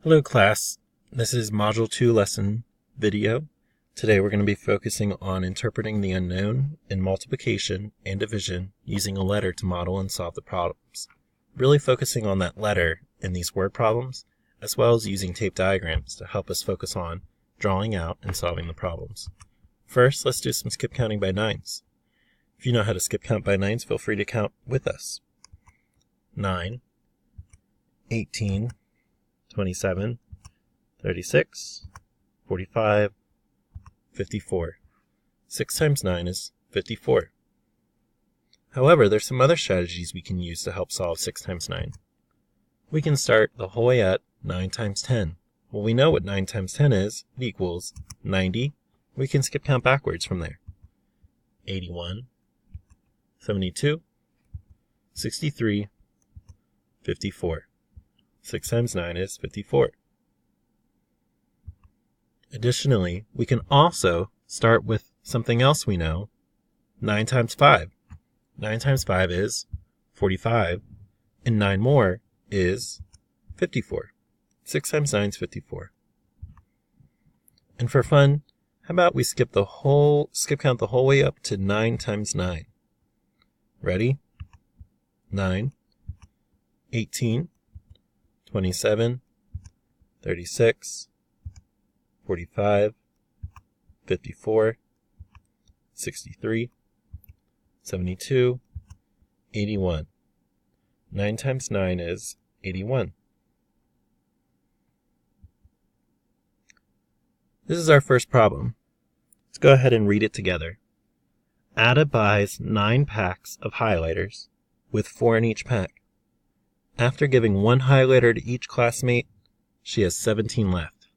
Hello class, this is Module 2 lesson video. Today we're going to be focusing on interpreting the unknown in multiplication and division using a letter to model and solve the problems. Really focusing on that letter in these word problems, as well as using tape diagrams to help us focus on drawing out and solving the problems. First, let's do some skip counting by nines. If you know how to skip count by nines, feel free to count with us. 9, 18, 27, 36, 45, 54. 6 times 9 is 54. However, there's some other strategies we can use to help solve 6 times 9. We can start the whole way at 9 times 10. Well, we know what 9 times 10 is. It equals 90. We can skip count backwards from there. 81, 72, 63, 54. 6 times 9 is 54. Additionally, we can also start with something else we know, 9 times 5. 9 times 5 is 45, and 9 more is 54. 6 times 9 is 54. And for fun, how about we skip count the whole way up to 9 times 9. Ready? 9, 18, 27, 36, 45, 54, 63, 72, 81. 9 times 9 is 81. This is our first problem. Let's go ahead and read it together. Ada buys 9 packs of highlighters with 4 in each pack. After giving 1 highlighter to each classmate, she has 17 left.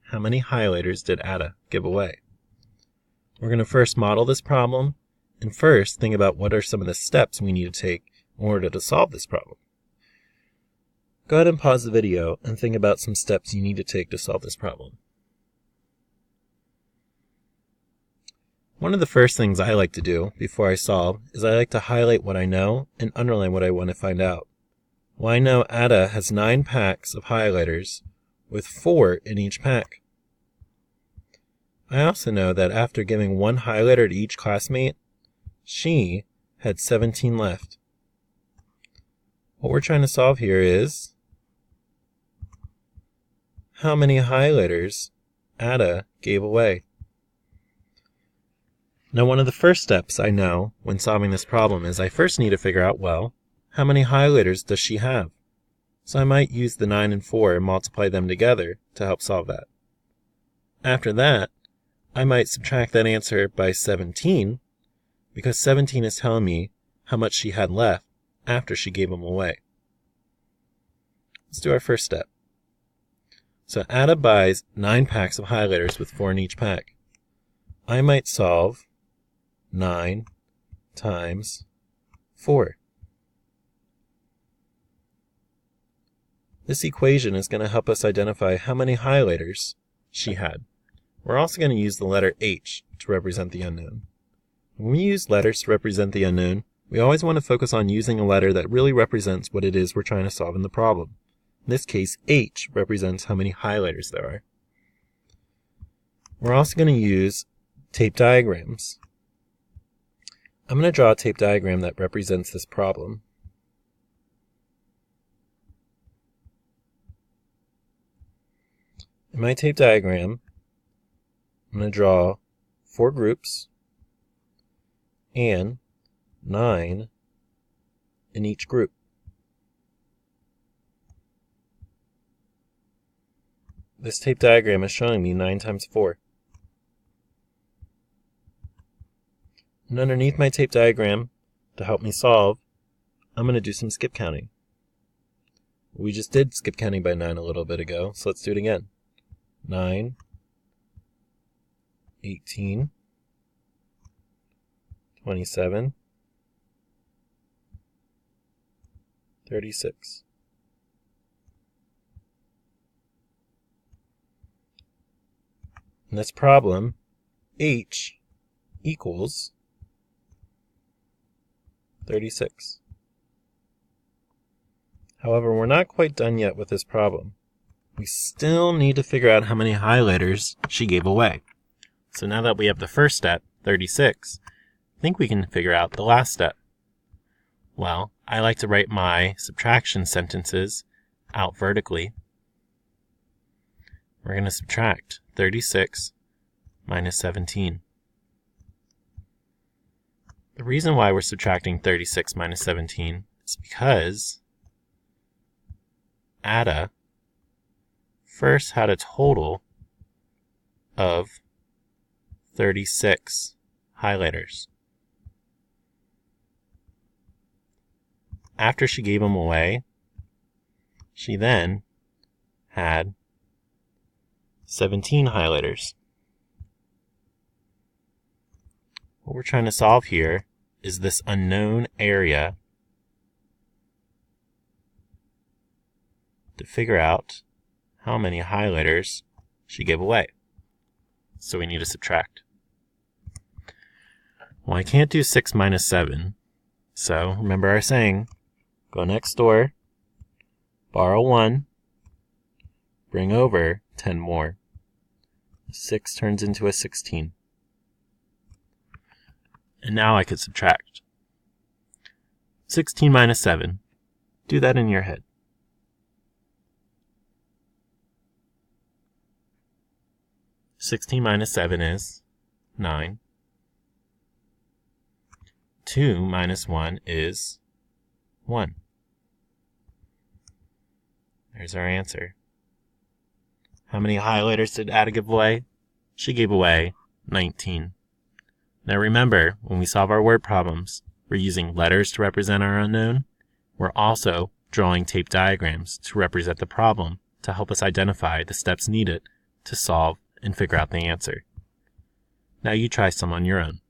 How many highlighters did Ada give away? We're going to first model this problem, and first think about what are some of the steps we need to take in order to solve this problem. Go ahead and pause the video and think about some steps you need to take to solve this problem. One of the first things I like to do before I solve is I like to highlight what I know and underline what I want to find out. Well, I know Ada has 9 packs of highlighters with 4 in each pack. I also know that after giving 1 highlighter to each classmate, she had 17 left. What we're trying to solve here is how many highlighters Ada gave away. Now, one of the first steps I know when solving this problem is I first need to figure out, well, how many highlighters does she have? So I might use the 9 and 4 and multiply them together to help solve that. After that, I might subtract that answer by 17, because 17 is telling me how much she had left after she gave them away. Let's do our first step. So Ada buys 9 packs of highlighters with 4 in each pack. I might solve 9 times 4. This equation is going to help us identify how many highlighters she had. We're also going to use the letter H to represent the unknown. When we use letters to represent the unknown, we always want to focus on using a letter that really represents what it is we're trying to solve in the problem. In this case, H represents how many highlighters there are. We're also going to use tape diagrams. I'm going to draw a tape diagram that represents this problem. In my tape diagram, I'm going to draw 4 groups and 9 in each group. This tape diagram is showing me 9 times 4. And underneath my tape diagram, to help me solve, I'm going to do some skip counting. We just did skip counting by 9 a little bit ago, so let's do it again. 9, 18, 27, 36. In this problem, H equals 36. However, we're not quite done yet with this problem. We still need to figure out how many highlighters she gave away. So now that we have the first step, 36, I think we can figure out the last step. Well, I like to write my subtraction sentences out vertically. We're going to subtract 36 minus 17. The reason why we're subtracting 36 minus 17 is because Ada first had a total of 36 highlighters. After she gave them away, she then had 17 highlighters. What we're trying to solve here is this unknown area to figure out how many highlighters she gave away. So we need to subtract. Well, I can't do 6 minus 7. So remember our saying, go next door, borrow 1, bring over 10 more. 6 turns into a 16. And now I could subtract. 16 minus 7. Do that in your head. (16 minus 7 is 9. 2 minus 1 is 1. There's our answer. How many highlighters did Ada give away? She gave away 19. Now remember, when we solve our word problems, we're using letters to represent our unknown. We're also drawing tape diagrams to represent the problem to help us identify the steps needed to solve and figure out the answer. Now you try some on your own.